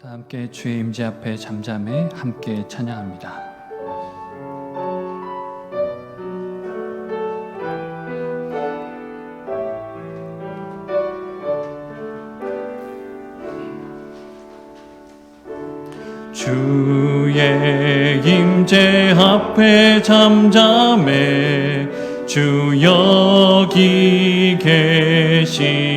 다 함께 주의 임재 앞에 잠잠해 함께 찬양합니다. 주의 임재 앞에 잠잠해 주 여기 계시네.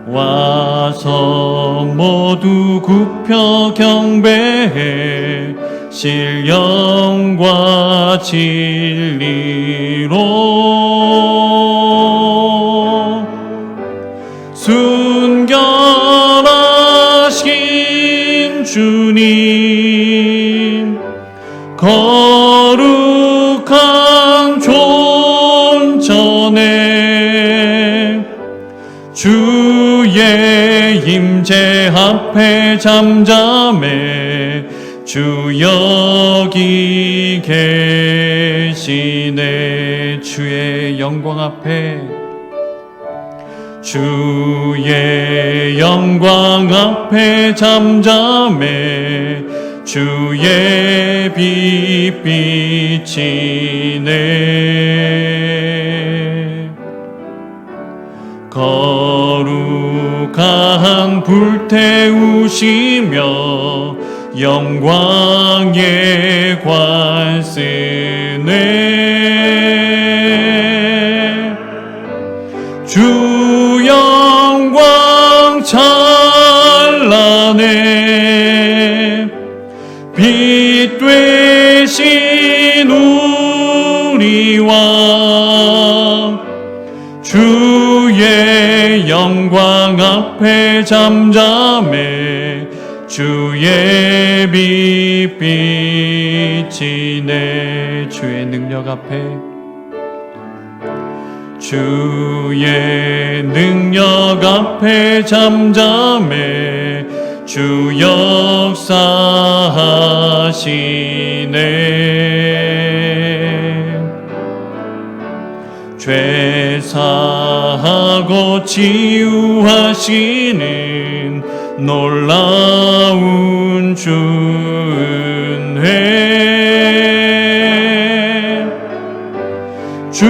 와서 모두 굽혀 경배해 신령과 진리로 순결하신 주님 거룩한 존전에 주의 임재 앞에 잠잠해 주 여기 계시네. 주의 영광 앞에 주의 영광 앞에 잠잠해 주의 빛 비치네. 거룩한 불태우시며 영광의 관 쓰네. 주 영광 찬란해 빛 되신 우리 왕 주의 영광 앞에 잠잠해 주의 빛 비치네. 주의 능력 앞에 주의 능력 앞에 잠잠해 주 역사하시네. 죄 사하고 치유하시는 놀라운 주 은혜 주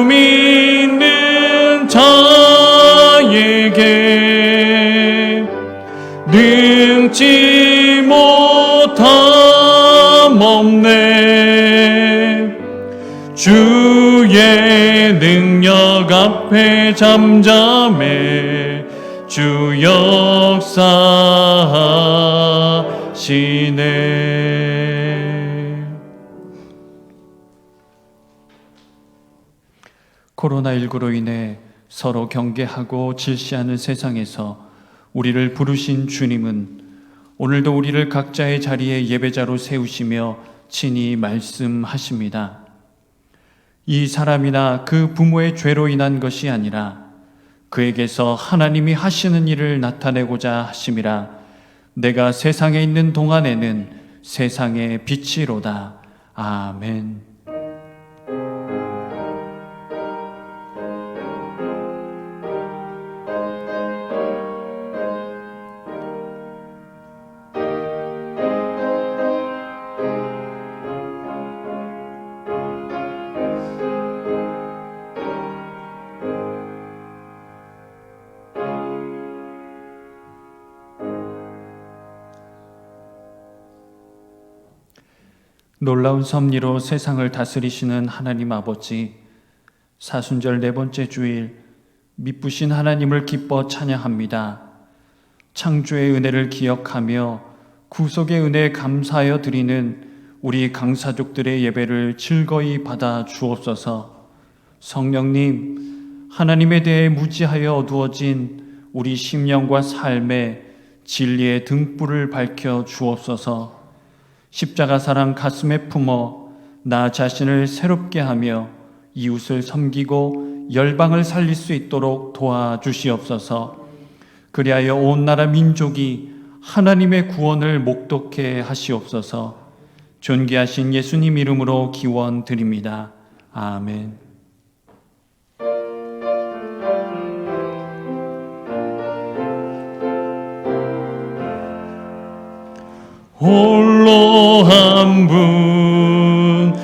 믿는 자에게 능치 못함 없네. 주의 능력 앞에 잠잠해 주 역사하시네. 코로나19로 인해 서로 경계하고 질시하는 세상에서 우리를 부르신 주님은 오늘도 우리를 각자의 자리에 예배자로 세우시며 친히 말씀하십니다. 이 사람이나 그 부모의 죄로 인한 것이 아니라 그에게서 하나님이 하시는 일을 나타내고자 하심이라. 내가 세상에 있는 동안에는 세상의 빛이로다. 아멘. 놀라운 섭리로 세상을 다스리시는 하나님 아버지, 사순절 네 번째 주일 미쁘신 하나님을 기뻐 찬양합니다. 창조의 은혜를 기억하며 구속의 은혜에 감사하여 드리는 우리 강사족들의 예배를 즐거이 받아 주옵소서. 성령님, 하나님에 대해 무지하여 어두워진 우리 심령과 삶에 진리의 등불을 밝혀 주옵소서. 십자가 사랑 가슴에 품어 나 자신을 새롭게 하며 이웃을 섬기고 열방을 살릴 수 있도록 도와주시옵소서. 그리하여 온 나라 민족이 하나님의 구원을 목독해 하시옵소서. 존귀하신 예수님 이름으로 기원 드립니다. 아멘. 홀로 한 분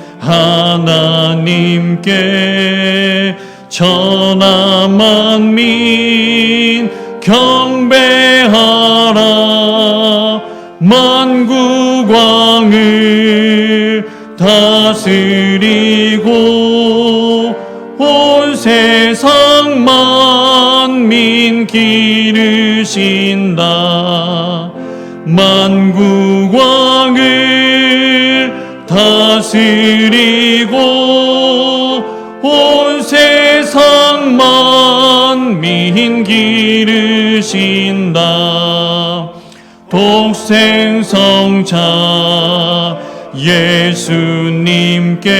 하나님께 천하 만민 경배하라. 만국왕을 다스리고 온 세상 만민 기르신다. 만국왕을 다스리고 온 세상 만민 기르신다. 독생성자 예수님께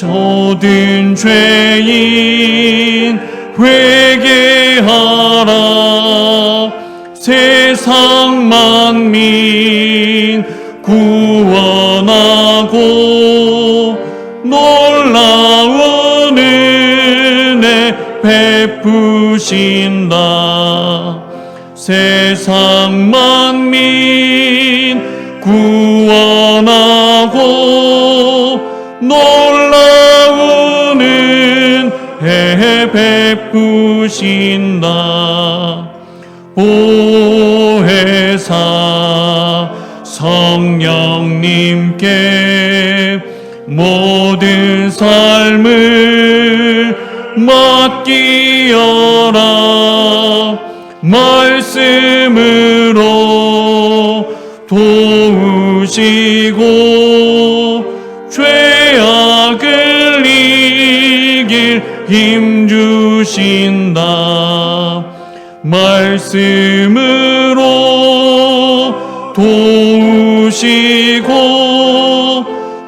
모든 죄인 회개하라. 세상 만민 구원하고 놀라운 은혜 베푸신다. 세상 만민 구원하고 놀라운 은혜 베푸신다. 보혜사 성령님께 모든 삶을 맡기어라. 말씀으로 도우시고 죄악을 이길 힘 주신다. 말씀으로 도우시고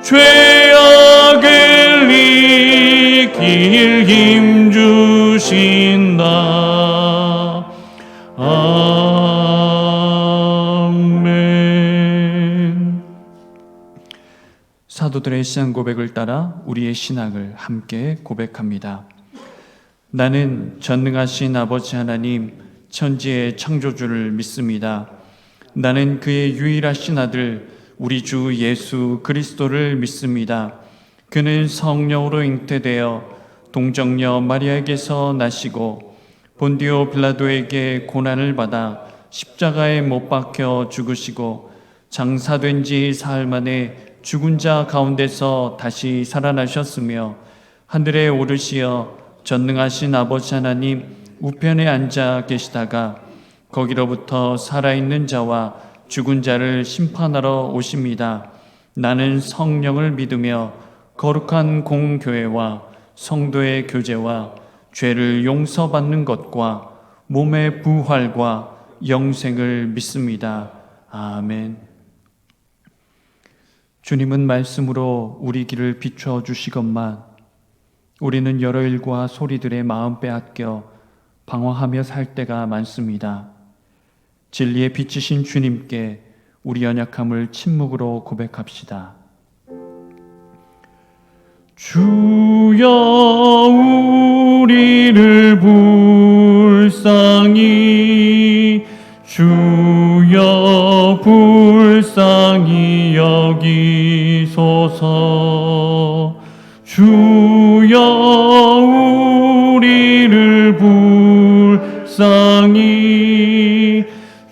죄악을 이길 힘 주신다. 아멘. 사도들의 신앙 고백을 따라 우리의 신앙을 함께 고백합니다. 나는 전능하신 아버지 하나님 천지의 창조주를 믿습니다. 나는 그의 유일하신 아들 우리 주 예수 그리스도를 믿습니다. 그는 성령으로 잉태되어 동정녀 마리아에게서 나시고 본디오 빌라도에게 고난을 받아 십자가에 못 박혀 죽으시고 장사된 지 사흘 만에 죽은 자 가운데서 다시 살아나셨으며 하늘에 오르시어 전능하신 아버지 하나님 우편에 앉아 계시다가 거기로부터 살아있는 자와 죽은 자를 심판하러 오십니다. 나는 성령을 믿으며 거룩한 공교회와 성도의 교제와 죄를 용서받는 것과 몸의 부활과 영생을 믿습니다. 아멘. 주님은 말씀으로 우리 길을 비추어 주시건만 우리는 여러 일과 소리들의 마음 빼앗겨 방황하며 살 때가 많습니다. 진리의 빛이신 주님께 우리 연약함을 침묵으로 고백합시다. 주여 우리를 불쌍히 주여 불쌍히 여기소서. 주여 우리를 불쌍히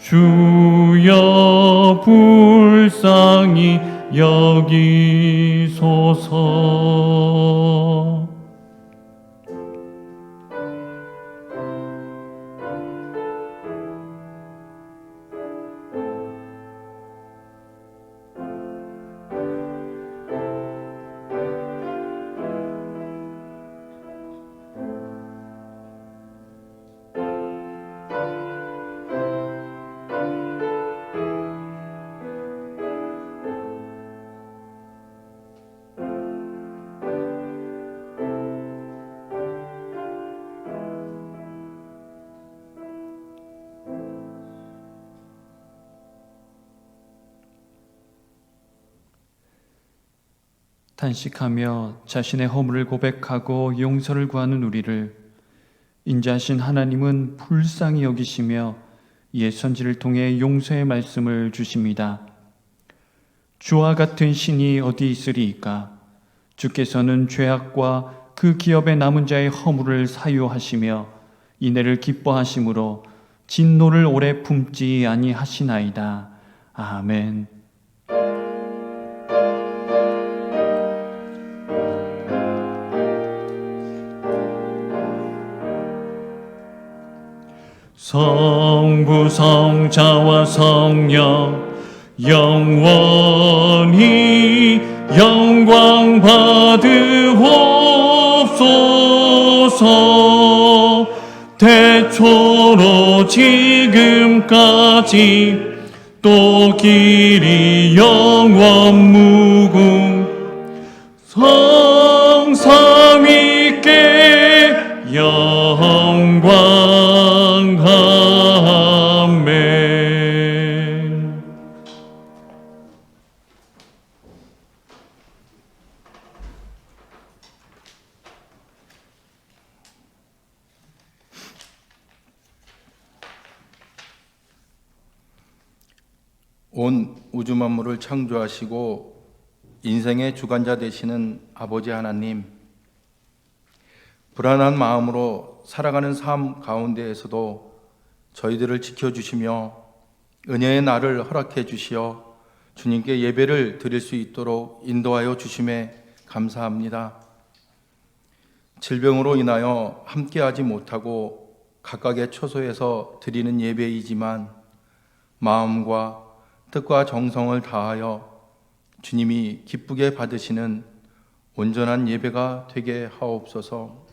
주여 불쌍히 여기소서. 탄식하며 자신의 허물을 고백하고 용서를 구하는 우리를 인자하신 하나님은 불쌍히 여기시며 옛 선지를 통해 용서의 말씀을 주십니다. 주와 같은 신이 어디 있으리이까? 주께서는 죄악과 그 기업에 남은 자의 허물을 사유하시며 이내를 기뻐하심으로 진노를 오래 품지 아니하시나이다. 아멘. 성부 성자와 성령 영원히 영광 받으옵소서. 대초로 지금까지 또 길이 영원 무궁 성삼위께 영광. 아멘. 온 우주 만물을 창조하시고 인생의 주관자 되시는 아버지 하나님, 불안한 마음으로 살아가는 삶 가운데에서도 저희들을 지켜주시며 은혜의 날을 허락해 주시어 주님께 예배를 드릴 수 있도록 인도하여 주심에 감사합니다. 질병으로 인하여 함께하지 못하고 각각의 처소에서 드리는 예배이지만 마음과 뜻과 정성을 다하여 주님이 기쁘게 받으시는 온전한 예배가 되게 하옵소서.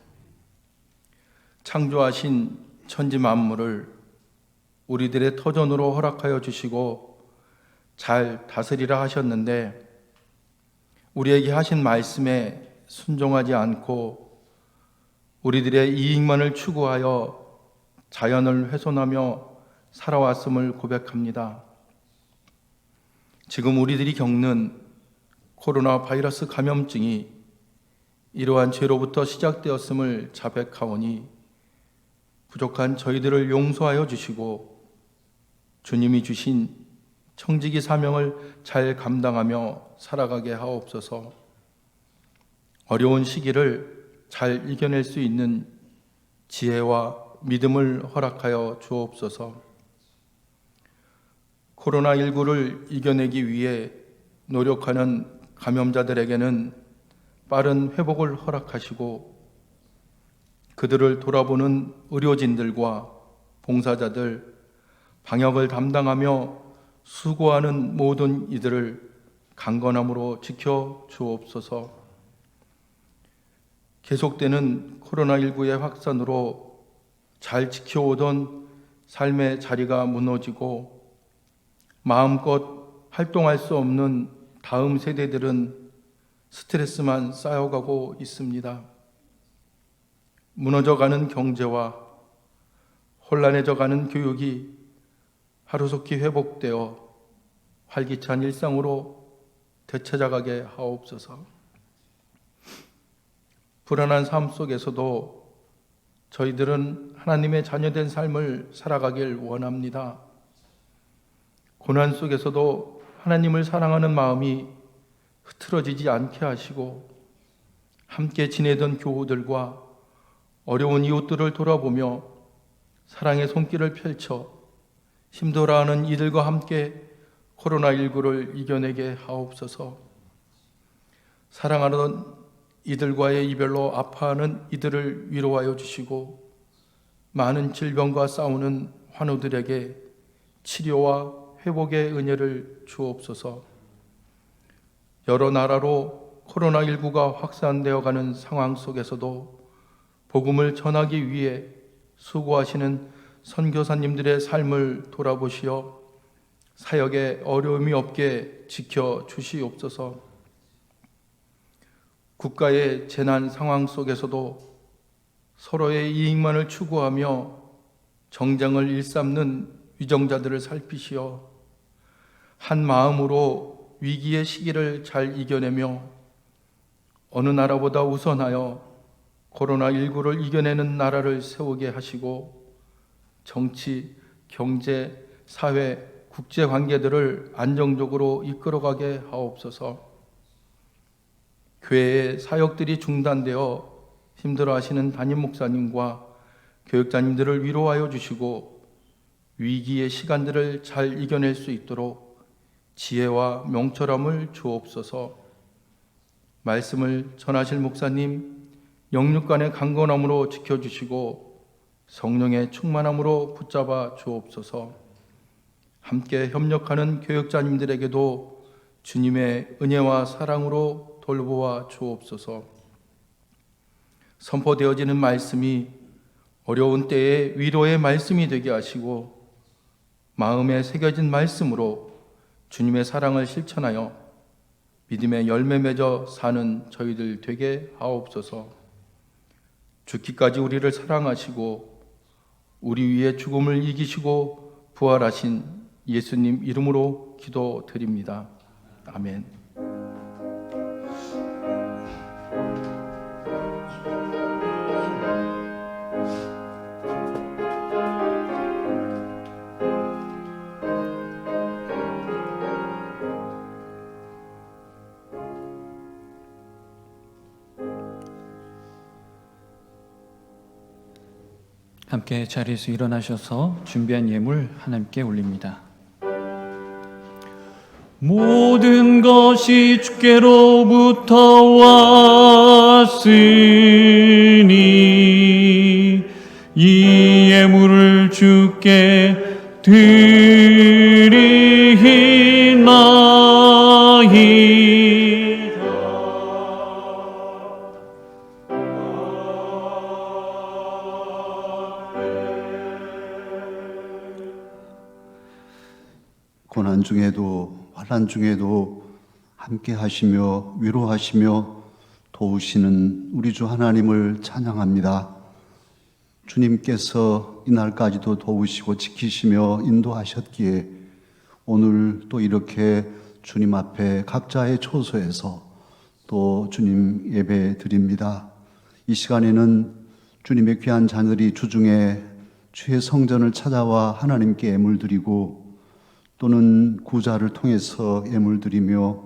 창조하신 천지 만물을 우리들의 터전으로 허락하여 주시고 잘 다스리라 하셨는데 우리에게 하신 말씀에 순종하지 않고 우리들의 이익만을 추구하여 자연을 훼손하며 살아왔음을 고백합니다. 지금 우리들이 겪는 코로나 바이러스 감염증이 이러한 죄로부터 시작되었음을 자백하오니 부족한 저희들을 용서하여 주시고 주님이 주신 청지기 사명을 잘 감당하며 살아가게 하옵소서. 어려운 시기를 잘 이겨낼 수 있는 지혜와 믿음을 허락하여 주옵소서. 코로나19를 이겨내기 위해 노력하는 감염자들에게는 빠른 회복을 허락하시고 그들을 돌아보는 의료진들과 봉사자들, 방역을 담당하며 수고하는 모든 이들을 강건함으로 지켜 주옵소서. 계속되는 코로나19의 확산으로 잘 지켜오던 삶의 자리가 무너지고 마음껏 활동할 수 없는 다음 세대들은 스트레스만 쌓여가고 있습니다. 무너져가는 경제와 혼란해져가는 교육이 하루속히 회복되어 활기찬 일상으로 되찾아가게 하옵소서. 불안한 삶 속에서도 저희들은 하나님의 자녀된 삶을 살아가길 원합니다. 고난 속에서도 하나님을 사랑하는 마음이 흐트러지지 않게 하시고 함께 지내던 교우들과 어려운 이웃들을 돌아보며 사랑의 손길을 펼쳐 힘들어하는 이들과 함께 코로나19를 이겨내게 하옵소서. 사랑하는 이들과의 이별로 아파하는 이들을 위로하여 주시고 많은 질병과 싸우는 환우들에게 치료와 회복의 은혜를 주옵소서. 여러 나라로 코로나19가 확산되어 가는 상황 속에서도 복음을 전하기 위해 수고하시는 선교사님들의 삶을 돌아보시어 사역에 어려움이 없게 지켜 주시옵소서. 국가의 재난 상황 속에서도 서로의 이익만을 추구하며 정장을 일삼는 위정자들을 살피시어 한 마음으로 위기의 시기를 잘 이겨내며 어느 나라보다 우선하여 코로나19를 이겨내는 나라를 세우게 하시고 정치, 경제, 사회, 국제 관계들을 안정적으로 이끌어가게 하옵소서. 교회의 사역들이 중단되어 힘들어하시는 담임 목사님과 교육자님들을 위로하여 주시고 위기의 시간들을 잘 이겨낼 수 있도록 지혜와 명철함을 주옵소서. 말씀을 전하실 목사님 영육간의 강건함으로 지켜주시고 성령의 충만함으로 붙잡아 주옵소서. 함께 협력하는 교육자님들에게도 주님의 은혜와 사랑으로 돌보아 주옵소서. 선포되어지는 말씀이 어려운 때에 위로의 말씀이 되게 하시고 마음에 새겨진 말씀으로 주님의 사랑을 실천하여 믿음의 열매 맺어 사는 저희들 되게 하옵소서. 죽기까지 우리를 사랑하시고 우리 위에 죽음을 이기시고 부활하신 예수님 이름으로 기도드립니다. 아멘. 함께 자리에서 일어나셔서 준비한 예물 하나님께 올립니다. 모든 것이 주께로부터 왔으니 이 예물을 주께 드리나이다. 고난 중에도 환난 중에도 함께 하시며 위로하시며 도우시는 우리 주 하나님을 찬양합니다. 주님께서 이날까지도 도우시고 지키시며 인도하셨기에 오늘 또 이렇게 주님 앞에 각자의 초소에서 또 주님 예배 드립니다. 이 시간에는 주님의 귀한 자녀들이 주중에 주의 성전을 찾아와 하나님께 예물 드리고 또는 구자를 통해서 예물 드리며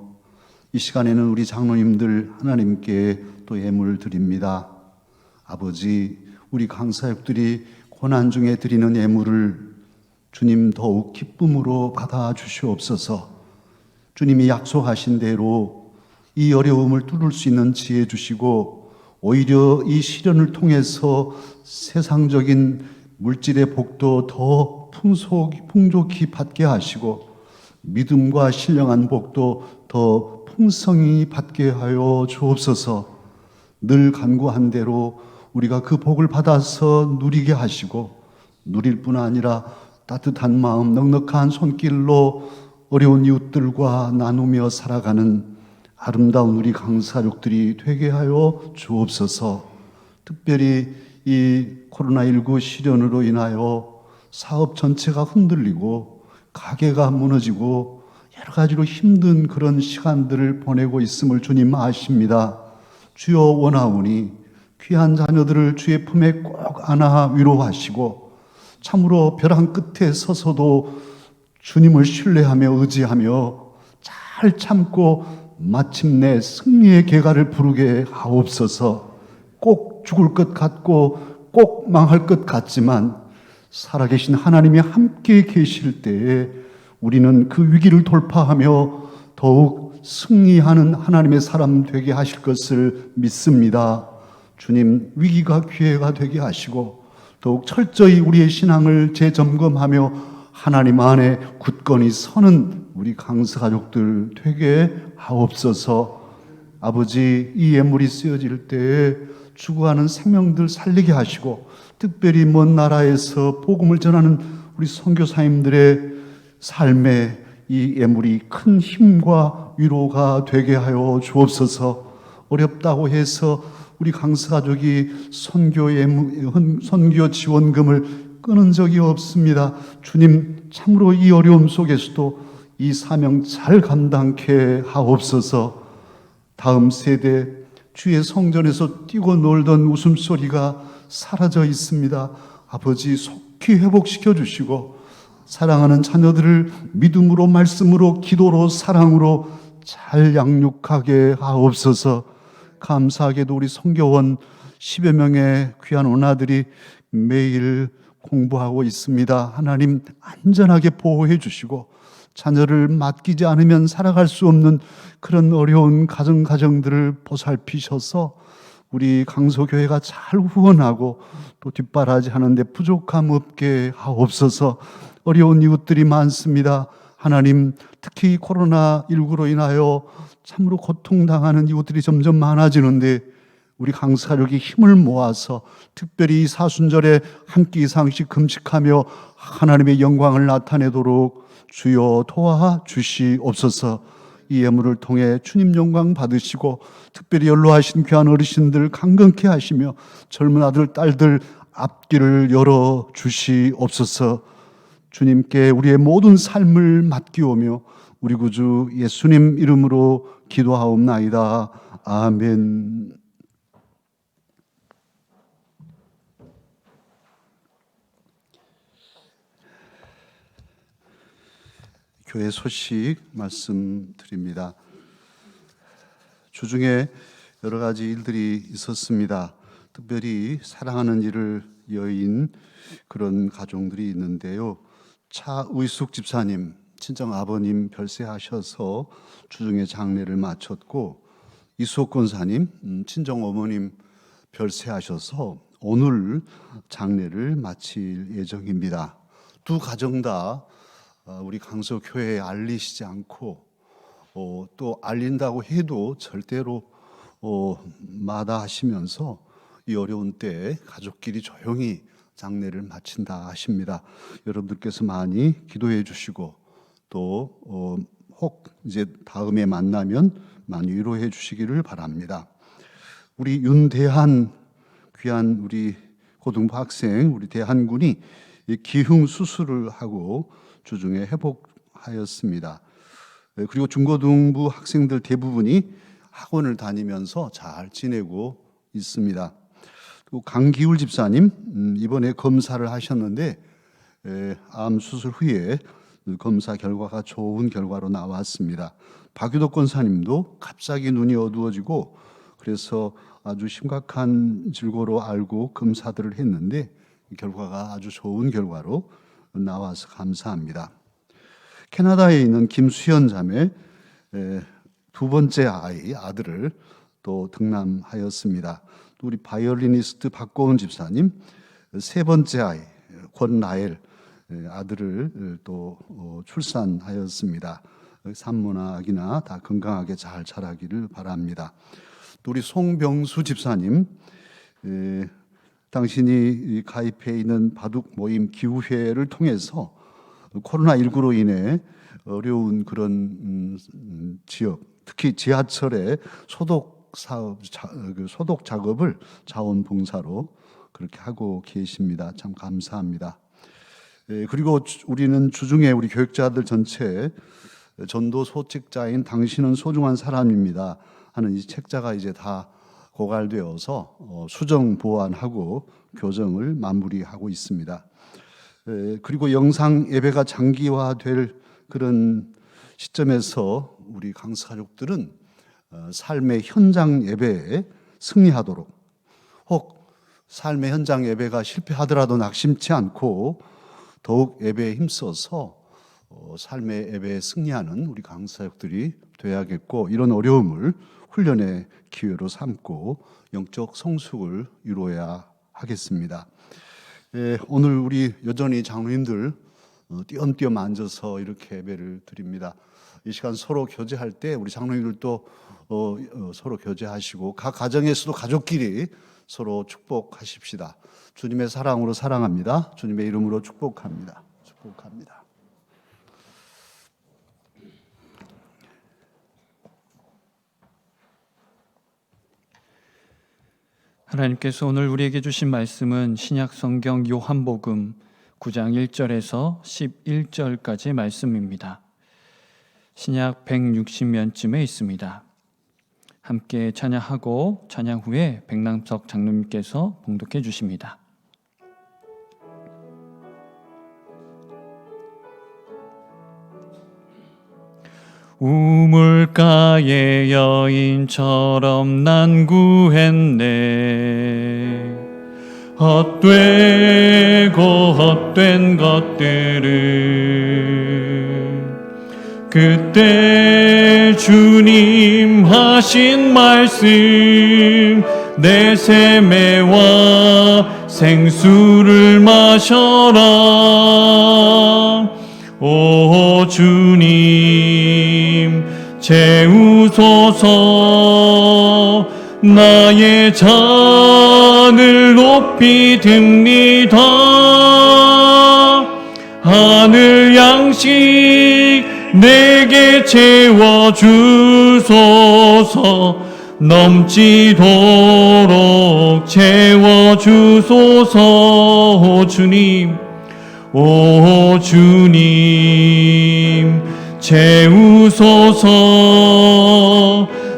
이 시간에는 우리 장로님들 하나님께 또 예물 드립니다. 아버지, 우리 강사역들이 고난 중에 드리는 예물을 주님 더욱 기쁨으로 받아 주시옵소서. 주님이 약속하신 대로 이 어려움을 뚫을 수 있는 지혜 주시고 오히려 이 시련을 통해서 세상적인 물질의 복도 더 풍족히 받게 하시고 믿음과 신령한 복도 더 풍성히 받게 하여 주옵소서. 늘 간구한 대로 우리가 그 복을 받아서 누리게 하시고 누릴 뿐 아니라 따뜻한 마음 넉넉한 손길로 어려운 이웃들과 나누며 살아가는 아름다운 우리 강사족들이 되게 하여 주옵소서. 특별히 이 코로나19 시련으로 인하여 사업 전체가 흔들리고 가게가 무너지고 여러 가지로 힘든 그런 시간들을 보내고 있음을 주님 아십니다. 주여 원하오니 귀한 자녀들을 주의 품에 꼭 안아 위로하시고 참으로 벼랑 끝에 서서도 주님을 신뢰하며 의지하며 잘 참고 마침내 승리의 계가를 부르게 하옵소서. 꼭 죽을 것 같고 꼭 망할 것 같지만 살아계신 하나님이 함께 계실 때에 우리는 그 위기를 돌파하며 더욱 승리하는 하나님의 사람 되게 하실 것을 믿습니다. 주님, 위기가 기회가 되게 하시고 더욱 철저히 우리의 신앙을 재점검하며 하나님 안에 굳건히 서는 우리 강사가족들 되게 하옵소서. 아버지, 이 예물이 쓰여질 때에 죽어가는 생명들 살리게 하시고 특별히 먼 나라에서 복음을 전하는 우리 선교사님들의 삶에 이 예물이 큰 힘과 위로가 되게 하여 주옵소서. 어렵다고 해서 우리 강사가족이 선교 지원금을 끊은 적이 없습니다. 주님, 참으로 이 어려움 속에서도 이 사명 잘 감당케 하옵소서. 다음 세대 주의 성전에서 뛰고 놀던 웃음소리가 사라져 있습니다. 아버지, 속히 회복시켜 주시고 사랑하는 자녀들을 믿음으로, 말씀으로, 기도로, 사랑으로 잘 양육하게 하옵소서. 감사하게도 우리 성교원 10여 명의 귀한 원아들이 매일 공부하고 있습니다. 하나님 안전하게 보호해 주시고 자녀를 맡기지 않으면 살아갈 수 없는 그런 어려운 가정들을 보살피셔서 우리 강소교회가 잘 후원하고 또 뒷바라지 하는데 부족함 없게 하옵소서. 어려운 이웃들이 많습니다. 하나님, 특히 코로나19로 인하여 참으로 고통당하는 이웃들이 점점 많아지는데 우리 강사력이 힘을 모아서 특별히 이 사순절에 한 끼 이상씩 금식하며 하나님의 영광을 나타내도록 주여 도와주시옵소서. 이 예물을 통해 주님 영광 받으시고 특별히 연로하신 귀한 어르신들 강건케 하시며 젊은 아들 딸들 앞길을 열어주시옵소서. 주님께 우리의 모든 삶을 맡기오며 우리 구주 예수님 이름으로 기도하옵나이다. 아멘. 교회 소식 말씀드립니다. 주중에 여러 가지 일들이 있었습니다. 특별히 사랑하는 일을 여인 그런 가정들이 있는데요. 차의숙 집사님, 친정 아버님 별세하셔서 주중에 장례를 마쳤고, 이수옥 권사님, 친정 어머님 별세하셔서 오늘 장례를 마칠 예정입니다. 두 가정 다 우리 강서교회에 알리시지 않고 또 알린다고 해도 절대로 마다하시면서 이 어려운 때에 가족끼리 조용히 장례를 마친다 하십니다. 여러분들께서 많이 기도해 주시고 또 혹 이제 다음에 만나면 많이 위로해 주시기를 바랍니다. 우리 윤대한 귀한 우리 고등부 학생 우리 대한군이 기흉 수술을 하고 주중에 회복하였습니다. 그리고 중고등부 학생들 대부분이 학원을 다니면서 잘 지내고 있습니다. 또 강기울 집사님 이번에 검사를 하셨는데 암 수술 후에 검사 결과가 좋은 결과로 나왔습니다. 박유덕 권사님도 갑자기 눈이 어두워지고 그래서 아주 심각한 질고로 알고 검사들을 했는데 결과가 아주 좋은 결과로 나와서 감사합니다. 캐나다에 있는 김수현 자매 두 번째 아들을 또 등남하였습니다. 또 우리 바이올리니스트 박고은 집사님 세 번째 아이 권라엘 아들을 또 출산하였습니다. 산모나 아기나 다 건강하게 잘 자라기를 바랍니다. 또 우리 송병수 집사님 당신이 가입해 있는 바둑 모임 기후회를 통해서 코로나19로 인해 어려운 그런 지역, 특히 지하철의 소독 사업, 소독 작업을 자원봉사로 그렇게 하고 계십니다. 참 감사합니다. 그리고 우리는 주중에 우리 교육자들 전체 전도 소책자인 당신은 소중한 사람입니다 하는 이 책자가 이제 다 고갈되어서 수정 보완하고 교정을 마무리하고 있습니다. 그리고 영상 예배가 장기화될 그런 시점에서 우리 강사족들은 삶의 현장 예배에 승리하도록, 혹 삶의 현장 예배가 실패하더라도 낙심치 않고 더욱 예배에 힘써서 삶의 예배에 승리하는 우리 강사역들이 되어야겠고, 이런 어려움을 훈련의 기회로 삼고 영적 성숙을 이루어야 하겠습니다. 오늘 우리 여전히 장로님들 띄엄띄엄 앉아서 이렇게 예배를 드립니다. 이 시간 서로 교제할 때 우리 장로님들도 서로 교제하시고 각 가정에서도 가족끼리 서로 축복하십시다. 주님의 사랑으로 사랑합니다. 주님의 이름으로 축복합니다. 축복합니다. 하나님께서 오늘 우리에게 주신 말씀은 신약 성경 요한복음 9장 1절에서 11절까지의 말씀입니다. 신약 160면쯤에 있습니다. 함께 찬양하고 찬양 후에 백남석 장로님께서 봉독해 주십니다. 우물가의 여인처럼 난 구했네. 헛되고 헛된 것들을 그때 주님 하신 말씀, 내 샘매와 생수를 마셔라. 오 주님 채우소서. 나의 잔을 높이 듭니다. 하늘 양식 내게 채워주소서. 넘치도록 채워주소서. 오 주님, 오 주님 채우소서.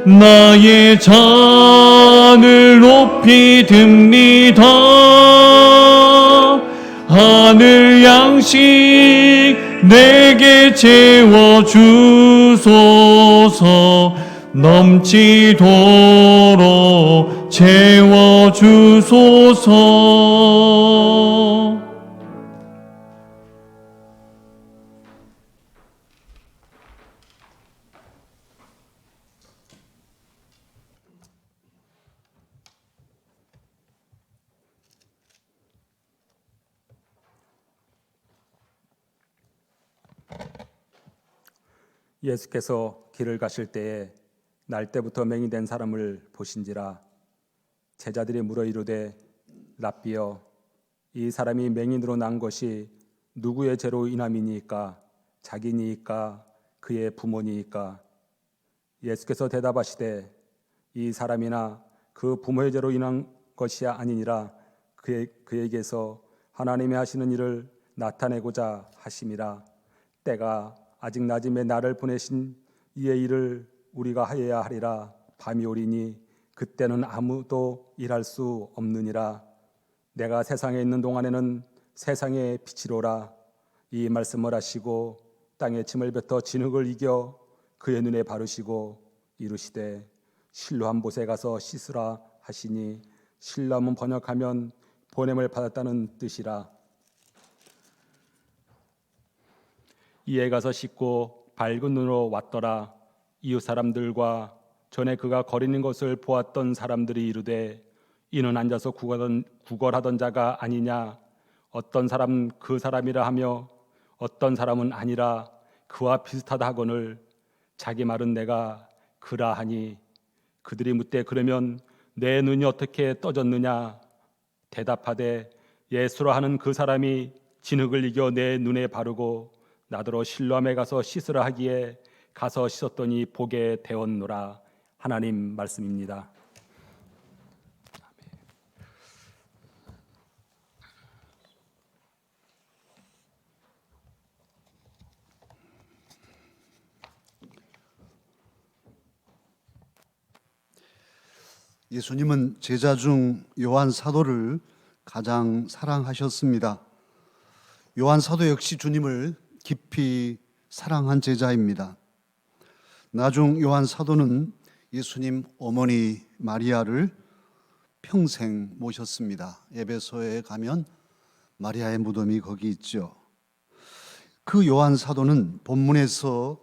나의 잔을 높이 듭니다. 하늘 양식 내게 채워주소서. 넘치도록 채워주소서. 예수께서 길을 가실 때에 날 때부터 맹인된 사람을 보신지라. 제자들이 물어 이르되 랍비여, 이 사람이 맹인으로 난 것이 누구의 죄로 인함이니이까? 자기니이까 그의 부모니이까? 예수께서 대답하시되 이 사람이나 그 부모의 죄로 인한 것이 아니니라. 그에게서 하나님이 하시는 일을 나타내고자 하심이라. 때가 아직 낮음에 나를 보내신 이의 일을 우리가 하여야 하리라. 밤이 오리니 그때는 아무도 일할 수 없느니라. 내가 세상에 있는 동안에는 세상의 빛이로라. 이 말씀을 하시고 땅에 침을 뱉어 진흙을 이겨 그의 눈에 바르시고 이르시되 실로암 못에 가서 씻으라 하시니, 실로암은 번역하면 보냄을 받았다는 뜻이라. 이에 가서 씻고 밝은 눈으로 왔더라. 이웃 사람들과 전에 그가 거리는 것을 보았던 사람들이 이르되 이는 앉아서 구걸하던 자가 아니냐? 어떤 사람 그 사람이라 하며 어떤 사람은 아니라 그와 비슷하다 하거늘 자기 말은 내가 그라 하니, 그들이 묻되 그러면 내 눈이 어떻게 떠졌느냐? 대답하되 예수라 하는 그 사람이 진흙을 이겨 내 눈에 바르고 나더러 실로암에 가서 씻으라 하기에 가서 씻었더니 보게 되었노라. 하나님 말씀입니다. 예수님은 제자 중 요한 사도를 가장 사랑하셨습니다. 요한 사도 역시 주님을 깊이 사랑한 제자입니다. 나중 요한 사도는 예수님 어머니 마리아를 평생 모셨습니다. 에베소에 가면 마리아의 무덤이 거기 있죠. 그 요한 사도는 본문에서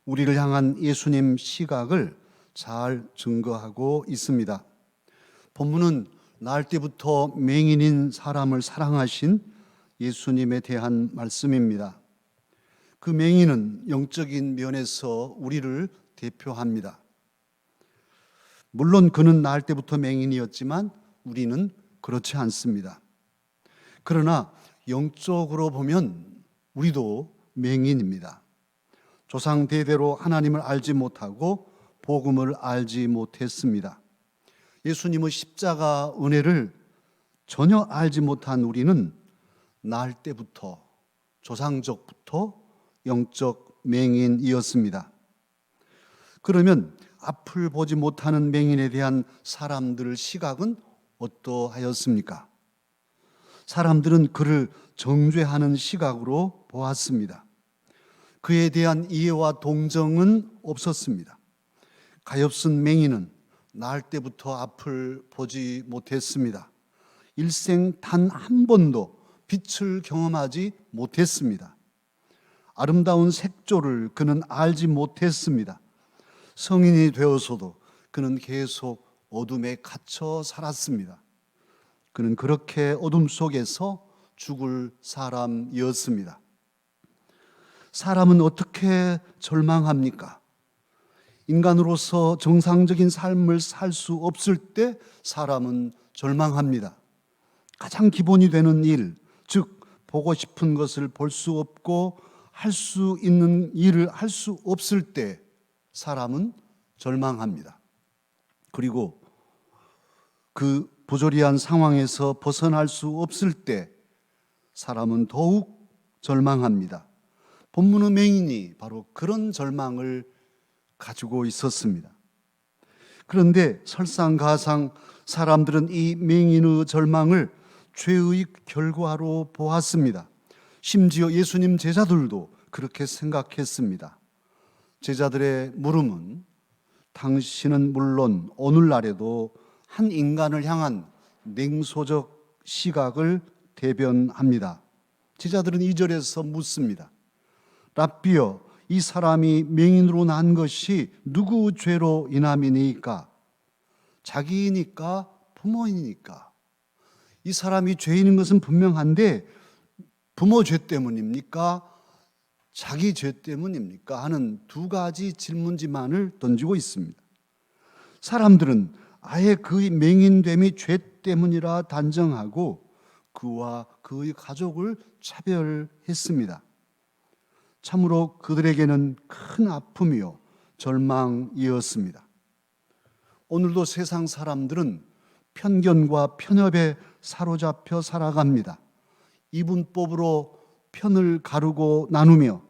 우리를 향한 예수님 시각을 잘 증거하고 있습니다. 본문은 날 때부터 맹인인 사람을 사랑하신 예수님에 대한 말씀입니다. 그 맹인은 영적인 면에서 우리를 대표합니다. 물론 그는 날 때부터 맹인이었지만 우리는 그렇지 않습니다. 그러나 영적으로 보면 우리도 맹인입니다. 조상 대대로 하나님을 알지 못하고 복음을 알지 못했습니다. 예수님의 십자가 은혜를 전혀 알지 못한 우리는 날 때부터, 조상적부터 영적 맹인이었습니다. 그러면 앞을 보지 못하는 맹인에 대한 사람들의 시각은 어떠하였습니까? 사람들은 그를 정죄하는 시각으로 보았습니다. 그에 대한 이해와 동정은 없었습니다. 가엾은 맹인은 낳을 때부터 앞을 보지 못했습니다. 일생 단 한 번도 빛을 경험하지 못했습니다. 아름다운 색조를 그는 알지 못했습니다. 성인이 되어서도 그는 계속 어둠에 갇혀 살았습니다. 그는 그렇게 어둠 속에서 죽을 사람이었습니다. 사람은 어떻게 절망합니까? 인간으로서 정상적인 삶을 살 수 없을 때 사람은 절망합니다. 가장 기본이 되는 일, 즉 보고 싶은 것을 볼 수 없고 할 수 있는 일을 할 수 없을 때 사람은 절망합니다. 그리고 그 부조리한 상황에서 벗어날 수 없을 때 사람은 더욱 절망합니다. 본문의 맹인이 바로 그런 절망을 가지고 있었습니다. 그런데 설상가상 사람들은 이 맹인의 절망을 죄의 결과로 보았습니다. 심지어 예수님 제자들도 그렇게 생각했습니다. 제자들의 물음은 당신은 물론 오늘날에도 한 인간을 향한 냉소적 시각을 대변합니다. 제자들은 2절에서 묻습니다. 랍비여, 이 사람이 맹인으로 난 것이 누구 죄로 인함이니까? 자기이니까 부모이니까? 이 사람이 죄인인 것은 분명한데 부모 죄 때문입니까? 자기 죄 때문입니까? 하는 두 가지 질문지만을 던지고 있습니다. 사람들은 아예 그의 맹인됨이 죄 때문이라 단정하고 그와 그의 가족을 차별했습니다. 참으로 그들에게는 큰 아픔이요 절망이었습니다. 오늘도 세상 사람들은 편견과 편협에 사로잡혀 살아갑니다. 이분법으로 편을 가르고 나누며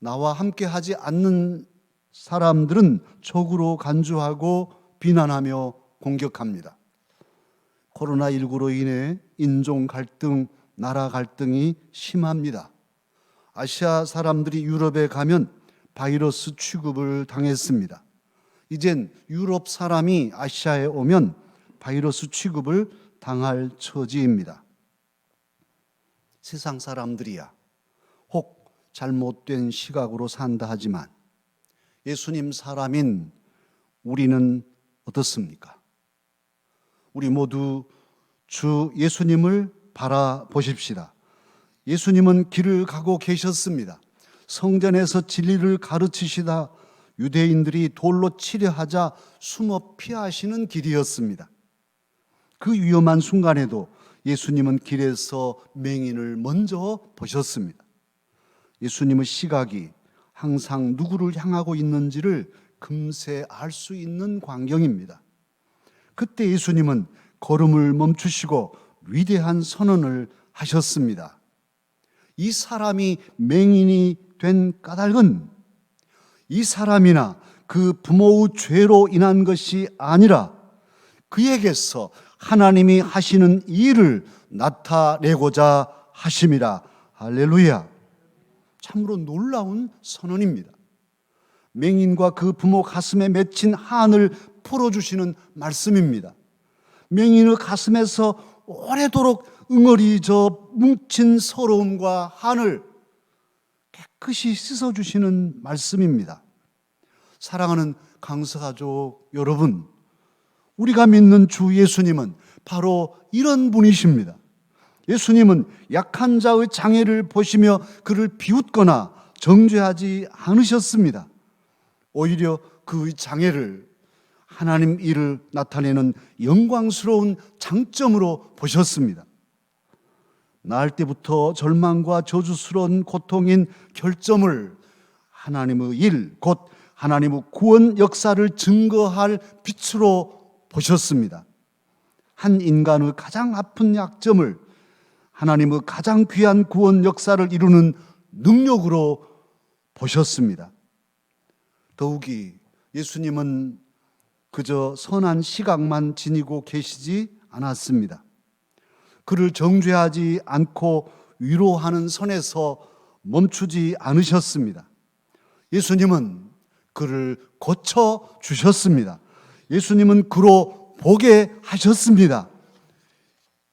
나와 함께 하지 않는 사람들은 적으로 간주하고 비난하며 공격합니다. 코로나19로 인해 인종 갈등, 나라 갈등이 심합니다. 아시아 사람들이 유럽에 가면 바이러스 취급을 당했습니다. 이젠 유럽 사람이 아시아에 오면 바이러스 취급을 당할 처지입니다. 세상 사람들이야 혹 잘못된 시각으로 산다 하지만 예수님 사람인 우리는 어떻습니까? 우리 모두 주 예수님을 바라보십시다. 예수님은 길을 가고 계셨습니다. 성전에서 진리를 가르치시다 유대인들이 돌로 치려 하자 숨어 피하시는 길이었습니다. 그 위험한 순간에도 예수님은 길에서 맹인을 먼저 보셨습니다. 예수님의 시각이 항상 누구를 향하고 있는지를 금세 알 수 있는 광경입니다. 그때 예수님은 걸음을 멈추시고 위대한 선언을 하셨습니다. 이 사람이 맹인이 된 까닭은 이 사람이나 그 부모의 죄로 인한 것이 아니라 그에게서 하나님이 하시는 일을 나타내고자 하심이라. 할렐루야. 참으로 놀라운 선언입니다. 맹인과 그 부모 가슴에 맺힌 한을 풀어주시는 말씀입니다. 맹인의 가슴에서 오래도록 응어리져 뭉친 서러움과 한을 깨끗이 씻어주시는 말씀입니다. 사랑하는 강서가족 여러분, 우리가 믿는 주 예수님은 바로 이런 분이십니다. 예수님은 약한 자의 장애를 보시며 그를 비웃거나 정죄하지 않으셨습니다. 오히려 그의 장애를 하나님 일을 나타내는 영광스러운 장점으로 보셨습니다. 낳을 때부터 절망과 저주스러운 고통인 결점을 하나님의 일, 곧 하나님의 구원 역사를 증거할 빛으로 보셨습니다. 한 인간의 가장 아픈 약점을 하나님의 가장 귀한 구원 역사를 이루는 능력으로 보셨습니다. 더욱이 예수님은 그저 선한 시각만 지니고 계시지 않았습니다. 그를 정죄하지 않고 위로하는 선에서 멈추지 않으셨습니다. 예수님은 그를 고쳐 주셨습니다. 예수님은 그로 보게 하셨습니다.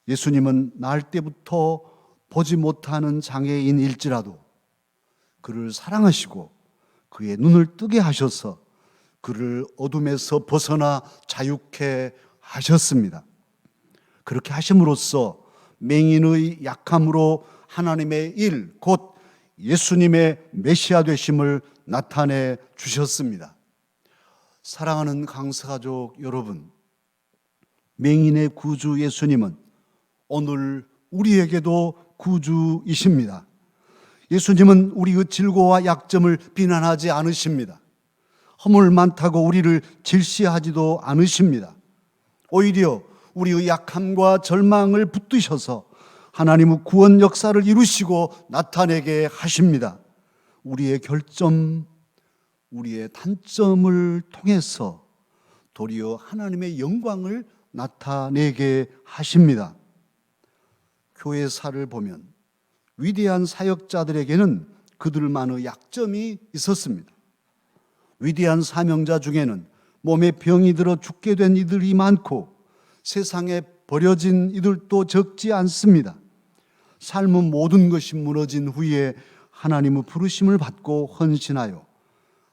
예수님은 날 때부터 보지 못하는 장애인일지라도 그를 사랑하시고 그의 눈을 뜨게 하셔서 그를 어둠에서 벗어나 자유케 하셨습니다. 그렇게 하심으로써 맹인의 약함으로 하나님의 일, 곧 예수님의 메시아 되심을 나타내 주셨습니다. 사랑하는 강사가족 여러분, 맹인의 구주 예수님은 오늘 우리에게도 구주이십니다. 예수님은 우리의 질고와 약점을 비난하지 않으십니다. 허물 많다고 우리를 질시하지도 않으십니다. 오히려 우리의 약함과 절망을 붙드셔서 하나님의 구원 역사를 이루시고 나타내게 하십니다. 우리의 결점, 우리의 단점을 통해서 도리어 하나님의 영광을 나타내게 하십니다. 교회사를 보면 위대한 사역자들에게는 그들만의 약점이 있었습니다. 위대한 사명자 중에는 몸에 병이 들어 죽게 된 이들이 많고 세상에 버려진 이들도 적지 않습니다. 삶의 모든 것이 무너진 후에 하나님의 부르심을 받고 헌신하여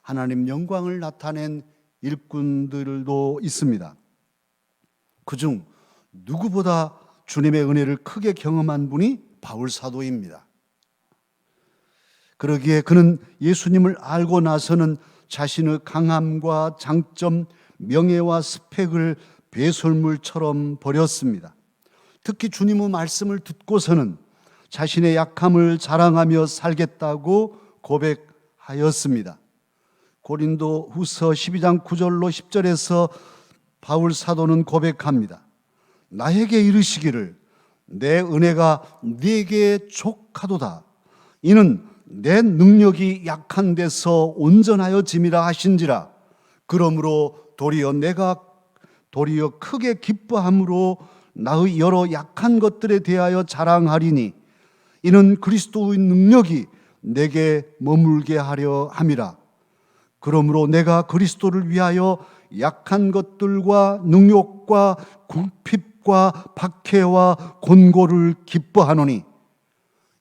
하나님 영광을 나타낸 일꾼들도 있습니다. 그중 누구보다 주님의 은혜를 크게 경험한 분이 바울 사도입니다. 그러기에 그는 예수님을 알고 나서는 자신의 강함과 장점, 명예와 스펙을 배설물처럼 버렸습니다. 특히 주님의 말씀을 듣고서는 자신의 약함을 자랑하며 살겠다고 고백하였습니다. 고린도 후서 12장 9절로 10절에서 바울 사도는 고백합니다. 나에게 이르시기를 내 은혜가 네게 족하도다. 이는 내 능력이 약한 데서 온전하여 짐이라 하신지라. 그러므로 도리어 크게 기뻐함으로 나의 여러 약한 것들에 대하여 자랑하리니 이는 그리스도의 능력이 내게 머물게 하려 함이라. 그러므로 내가 그리스도를 위하여 약한 것들과 능욕과 궁핍과 박해와 곤고를 기뻐하노니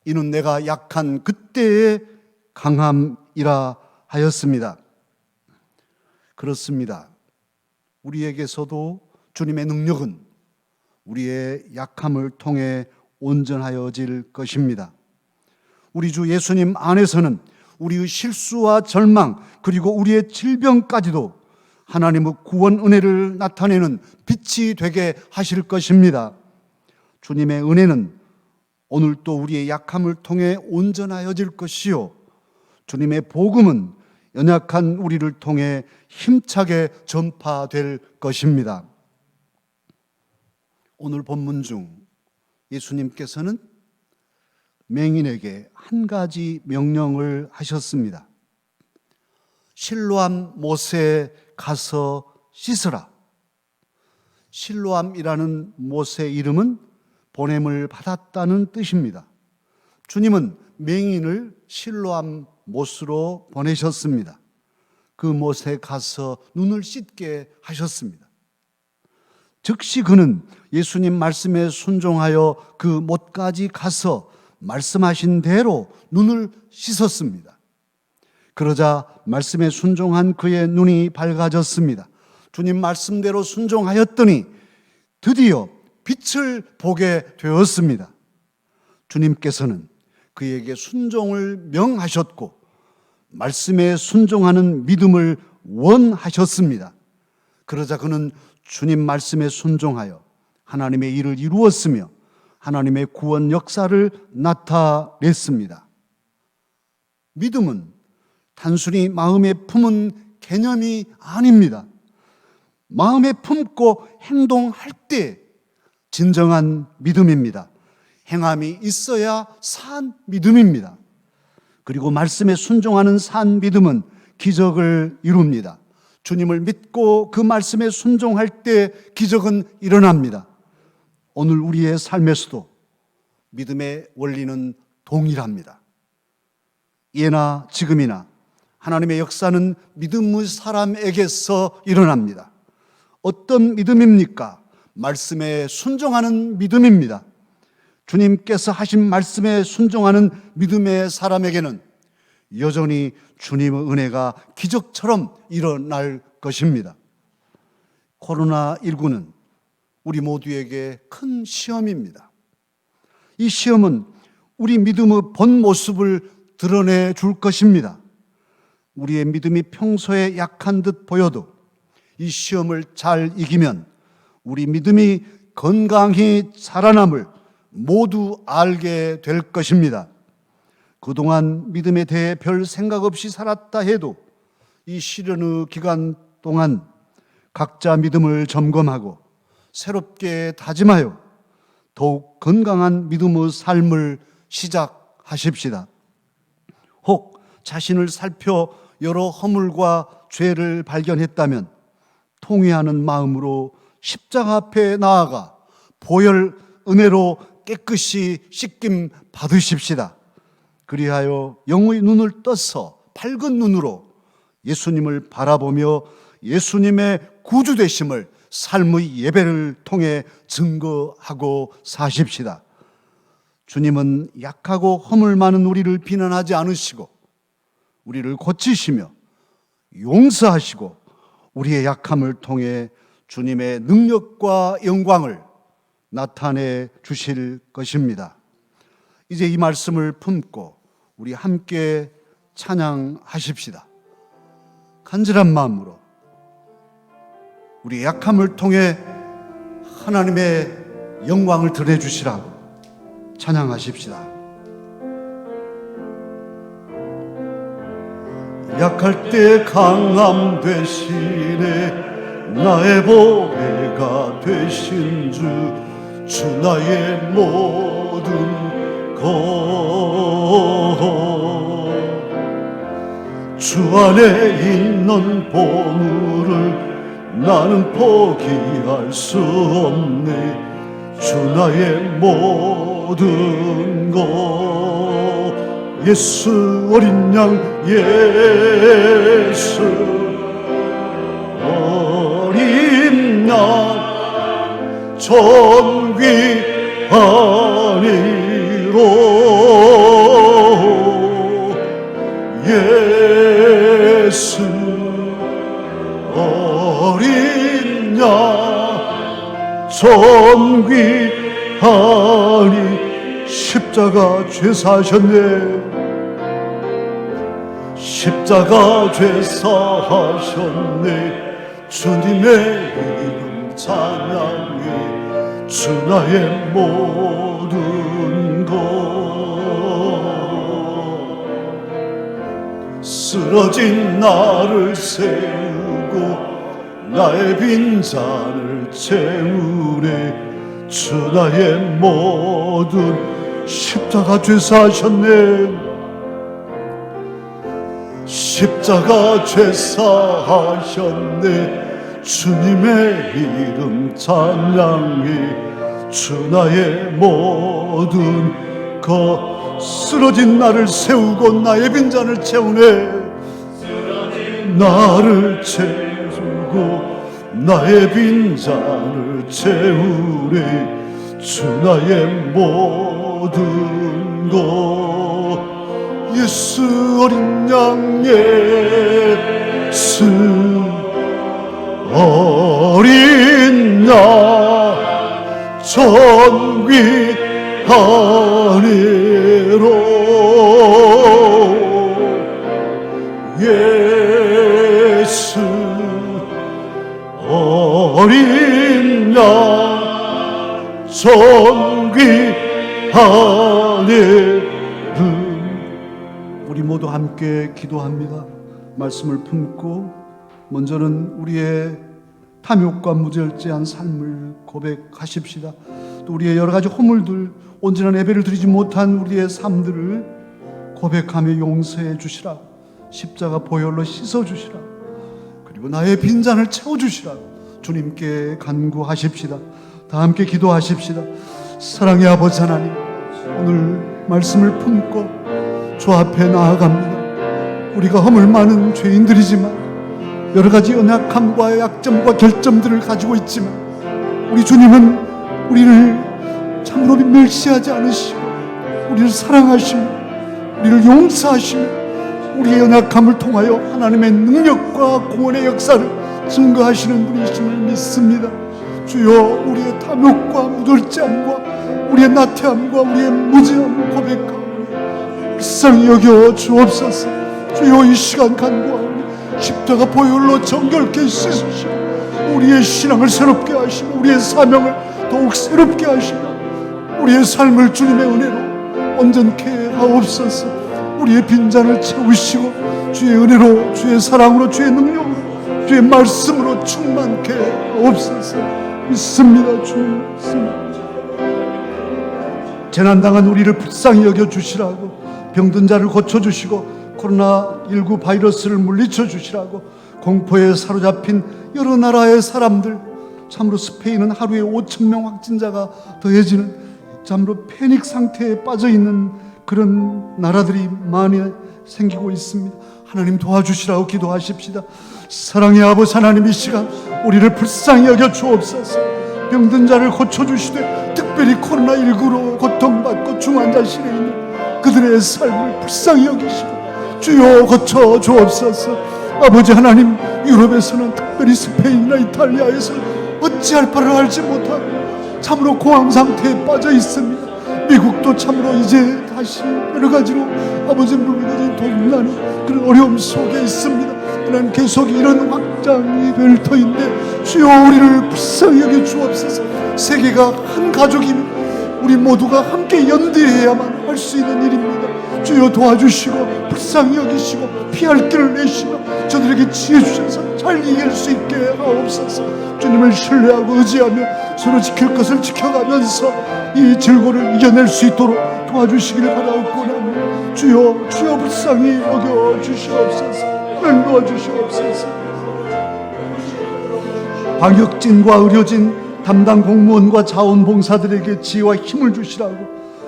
이는 내가 약한 그때의 강함이라 하였습니다. 그렇습니다. 우리에게서도 주님의 능력은 우리의 약함을 통해 온전하여질 것입니다. 우리 주 예수님 안에서는 우리의 실수와 절망 그리고 우리의 질병까지도 하나님의 구원 은혜를 나타내는 빛이 되게 하실 것입니다. 주님의 은혜는 오늘 또 우리의 약함을 통해 온전하여질 것이요 주님의 복음은 연약한 우리를 통해 힘차게 전파될 것입니다. 오늘 본문 중 예수님께서는 맹인에게 한 가지 명령을 하셨습니다. 실로암 못에 가서 씻으라. 실로암이라는 못의 이름은 보냄을 받았다는 뜻입니다. 주님은 맹인을 실로암 못으로 보내셨습니다. 그 못에 가서 눈을 씻게 하셨습니다. 즉시 그는 예수님 말씀에 순종하여 그 못까지 가서 말씀하신 대로 눈을 씻었습니다. 그러자 말씀에 순종한 그의 눈이 밝아졌습니다. 주님 말씀대로 순종하였더니 드디어 빛을 보게 되었습니다. 주님께서는 그에게 순종을 명하셨고 말씀에 순종하는 믿음을 원하셨습니다. 그러자 그는 주님 말씀에 순종하여 하나님의 일을 이루었으며 하나님의 구원 역사를 나타냈습니다. 믿음은 단순히 마음에 품은 개념이 아닙니다. 마음에 품고 행동할 때 진정한 믿음입니다. 행함이 있어야 산 믿음입니다. 그리고 말씀에 순종하는 산 믿음은 기적을 이룹니다. 주님을 믿고 그 말씀에 순종할 때 기적은 일어납니다. 오늘 우리의 삶에서도 믿음의 원리는 동일합니다. 예나 지금이나 하나님의 역사는 믿음의 사람에게서 일어납니다. 어떤 믿음입니까? 말씀에 순종하는 믿음입니다. 주님께서 하신 말씀에 순종하는 믿음의 사람에게는 여전히 주님의 은혜가 기적처럼 일어날 것입니다. 코로나19는 우리 모두에게 큰 시험입니다. 이 시험은 우리 믿음의 본 모습을 드러내 줄 것입니다. 우리의 믿음이 평소에 약한 듯 보여도 이 시험을 잘 이기면 우리 믿음이 건강히 살아남을 모두 알게 될 것입니다. 그동안 믿음에 대해 별 생각 없이 살았다 해도 이 시련의 기간 동안 각자 믿음을 점검하고 새롭게 다짐하여 더욱 건강한 믿음의 삶을 시작하십시다. 혹 자신을 살펴 여러 허물과 죄를 발견했다면 통회하는 마음으로 십자가 앞에 나아가 보혈 은혜로 깨끗이 씻김 받으십시다. 그리하여 영의 눈을 떠서 밝은 눈으로 예수님을 바라보며 예수님의 구주 되심을 삶의 예배를 통해 증거하고 사십시다. 주님은 약하고 허물 많은 우리를 비난하지 않으시고 우리를 고치시며 용서하시고 우리의 약함을 통해 주님의 능력과 영광을 나타내 주실 것입니다. 이제 이 말씀을 품고 우리 함께 찬양하십시다. 간절한 마음으로 우리의 약함을 통해 하나님의 영광을 드러내주시라고 찬양하십시다. 약할 때 강함 되시네 나의 보배가 되신 주 나의 모든 것 주 안에 있는 보물을 나는 포기할 수 없네 주 나의 모든 것 예수 어린 양 예수 어린 양 존귀하니로 예수 어린 양 존귀하니 십자가 죄 사셨네 십자가 죄 사하셨네 주님의 이름 찬양해 주 나의 모든 것 쓰러진 나를 세우고 나의 빈잔을 채우네 주 나의 모든 십자가 죄 사하셨네 십자가 죄 사하셨네 주님의 이름 찬양해 주 나의 모든 것 쓰러진 나를 세우고 나의 빈잔을 채우네 나를 채우고 나의 빈잔을 채우네 주 나의 모든 것 예수 어린 양 예수 어린 양 존귀하니로 예수 어린 양 존귀하니로 우리 모두 함께 기도합니다. 말씀을 품고 먼저는 우리의 탐욕과 무절제한 삶을 고백하십시다. 또 우리의 여러 가지 허물들, 온전한 예배를 드리지 못한 우리의 삶들을 고백하며 용서해 주시라. 십자가 보혈로 씻어 주시라. 그리고 나의 빈잔을 채워 주시라. 주님께 간구하십시다. 다 함께 기도하십시다. 사랑의 아버지 하나님, 오늘 말씀을 품고 주 앞에 나아갑니다. 우리가 허물 많은 죄인들이지만 여러 가지 연약함과 약점과 결점들을 가지고 있지만 우리 주님은 우리를 참으로 멸시하지 않으시고 우리를 사랑하시며 우리를 용서하시며 우리의 연약함을 통하여 하나님의 능력과 구원의 역사를 증거하시는 분이심을 믿습니다. 주여, 우리의 탐욕과 무절제함과 우리의 나태함과 우리의 무지함을 고백하고 불쌍히 여겨 주옵소서. 주여, 이 시간 간구하오니 십자가 보혈로 정결케 씻으시고 우리의 신앙을 새롭게 하시고 우리의 사명을 더욱 새롭게 하시고 우리의 삶을 주님의 은혜로 온전케 하옵소서. 우리의 빈잔을 채우시고 주의 은혜로, 주의 사랑으로, 주의 능력으로, 주의 말씀으로 충만케 하옵소서. 믿습니다. 주 믿습니다. 재난당한 우리를 불쌍히 여겨주시라고, 병든 자를 고쳐주시고 코로나19 바이러스를 물리쳐 주시라고, 공포에 사로잡힌 여러 나라의 사람들, 참으로 스페인은 하루에 5,000명 확진자가 더해지는 참으로 패닉 상태에 빠져있는 그런 나라들이 많이 생기고 있습니다. 하나님 도와주시라고 기도하십시다. 사랑의 아버지 하나님, 이 시간 우리를 불쌍히 여겨 주옵소서. 병든 자를 고쳐주시되 특별히 코로나19로 고통받고 중환자실에 있는 그들의 삶을 불쌍히 여기시고 주여 고쳐 주옵소서. 아버지 하나님, 유럽에서는 특별히 스페인이나 이탈리아에서 어찌할 바를 알지 못하고 참으로 공황 상태에 빠져 있습니다. 미국도 참으로 이제 다시 여러 가지로 아버지 물가진 돈나는 그런 어려움 속에 있습니다. 하나님, 계속 이런 확장이 될 터인데 주여 우리를 불쌍히 여겨 주옵소서. 세계가 한 가족이며 우리 모두가 함께 연대해야만 할 수 있는 일입니다. 주여 도와주시고 불쌍히 여기시고 피할 길을 내시며 저들에게 지혜 주셔서 잘 이길 수 있게 하옵소서. 주님을 신뢰하고 의지하며 서로 지킬 것을 지켜가면서 이 질고를 이겨낼 수 있도록 도와주시기를 바라옵고나니 주여, 주여 불쌍히 여겨 주시옵소서. 하나님 도와주시옵소서. 방역진과 의료진, 담당 공무원과 자원봉사들에게 지혜와 힘을 주시라고,